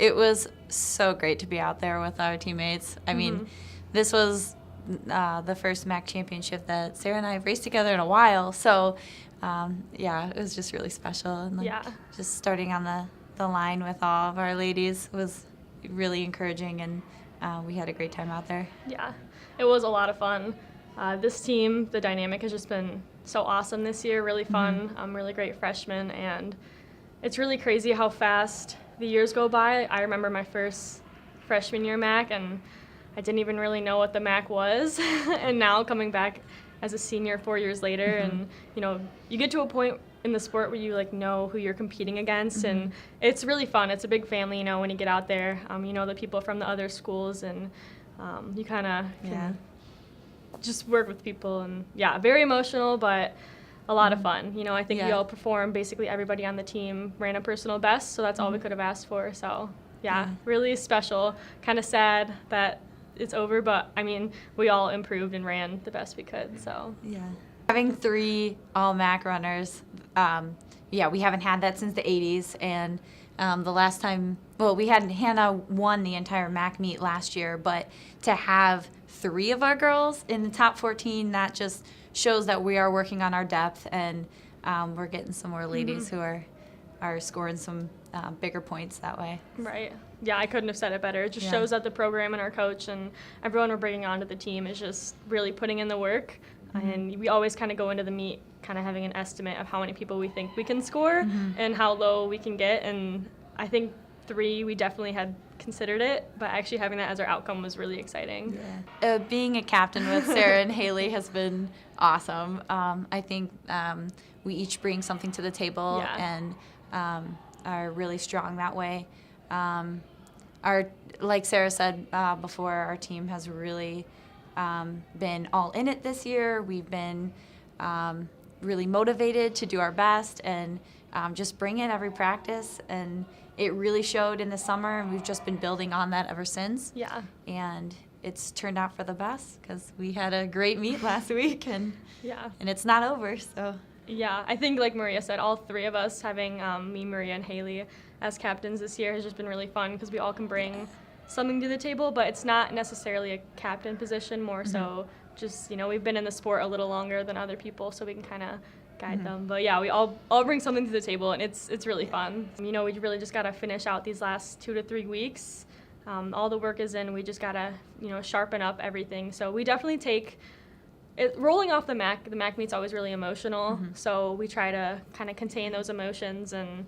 It was so great to be out there with our teammates. I mean, this was the first MAC championship that Sarah and I have raced together in a while. So, it was just really special. And just starting on the line with all of our ladies was really encouraging, and we had a great time out there. Yeah, it was a lot of fun. This team, the dynamic has just been so awesome this year, really fun, really great freshmen, and it's really crazy how fast the years go by. I remember my first freshman year MAC, and I didn't even really know what the MAC was, and now coming back as a senior 4 years later, and you get to a point in the sport where you know who you're competing against, and it's really fun. It's a big family, when you get out there. The people from the other schools, and you kind of can just work with people, and very emotional, but a lot of fun. I think we all performed. Basically everybody on the team ran a personal best, so that's all we could have asked for. So really special. Kind of sad that it's over, but I mean, we all improved and ran the best we could. So having 3 all MAC runners, we haven't had that since the 80s, and the last time, we had Hannah won the entire MAC meet last year, but to have 3 of our girls in the top 14, that just shows that we are working on our depth, and we're getting some more ladies who are scoring some bigger points that way. Right. Yeah, I couldn't have said it better. It just shows that the program and our coach and everyone we're bringing onto the team is just really putting in the work. And we always kind of go into the meet kind of having an estimate of how many people we think we can score and how low we can get. And I think 3, we definitely had considered it, but actually having that as our outcome was really exciting. Being a captain with Sarah and Haley has been awesome. I think we each bring something to the table and are really strong that way. Like Sarah said before, our team has really been all in it this year. We've been really motivated to do our best and just bring it every practice, and it really showed in the summer, and we've just been building on that ever since. And it's turned out for the best because we had a great meet last week, and it's not over. So I think like Maria said, all 3 of us having me, Maria, and Haley as captains this year has just been really fun because we all can bring something to the table, but it's not necessarily a captain position, more so just, we've been in the sport a little longer than other people, so we can kind of guide them. But we all bring something to the table, and it's really fun. We really just got to finish out these last 2 to 3 weeks. All the work is in. We just got to, sharpen up everything. So we definitely take it, rolling off the MAC meet's always really emotional, so we try to kind of contain those emotions and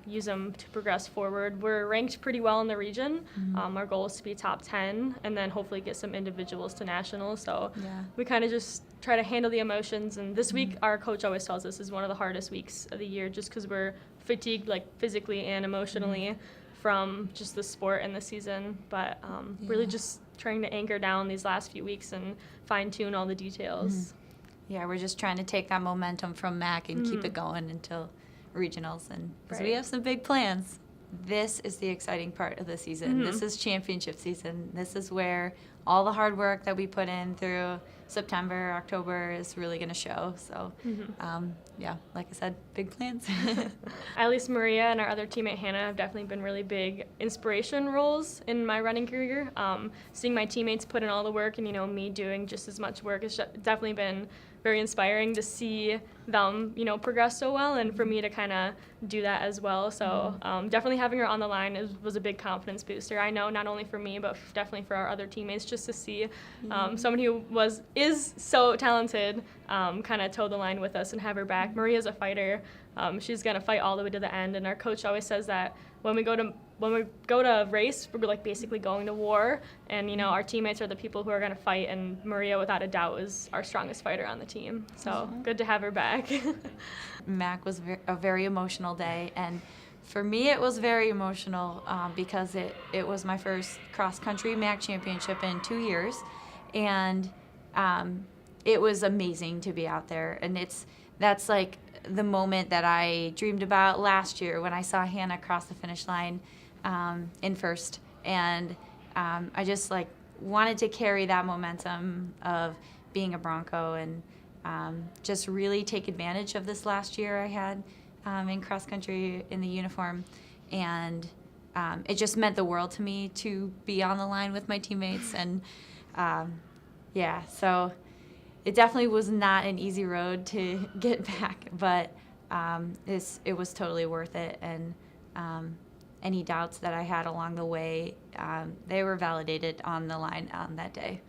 use them to progress forward. We're ranked pretty well in the region. Our goal is to be top 10 and then hopefully get some individuals to nationals. So we kind of just try to handle the emotions. And this week, our coach always tells us is one of the hardest weeks of the year just because we're fatigued physically and emotionally from just the sport and the season. But really just trying to anchor down these last few weeks and fine-tune all the details. We're just trying to take that momentum from MAC and keep it going until regionals, and because we have some big plans. This is the exciting part of the season. This is championship season. This is where all the hard work that we put in through September, October is really going to show. So, like I said, big plans. At least Maria and our other teammate Hannah have definitely been really big inspiration roles in my running career. Seeing my teammates put in all the work and, me doing just as much work has definitely been very inspiring to see them, progress so well, and for me to kind of do that as well. So definitely having her on the line was a big confidence booster. I know not only for me, but definitely for our other teammates, just to see someone who is so talented kind of toe the line with us and have her back. Maria's a fighter. She's going to fight all the way to the end, and our coach always says that when we go to race, we're basically going to war, and our teammates are the people who are going to fight, and Maria, without a doubt, is our strongest fighter on the team. So good to have her back. MAC was a very emotional day, and for me it was very emotional because it was my first cross-country MAC championship in 2 years, and it was amazing to be out there, and that's the moment that I dreamed about last year when I saw Hannah cross the finish line in first, and I just wanted to carry that momentum of being a Bronco and just really take advantage of this last year I had in cross country in the uniform, and it just meant the world to me to be on the line with my teammates. And yeah, so it definitely was not an easy road to get back, but it was totally worth it. And any doubts that I had along the way, they were validated on the line on that day.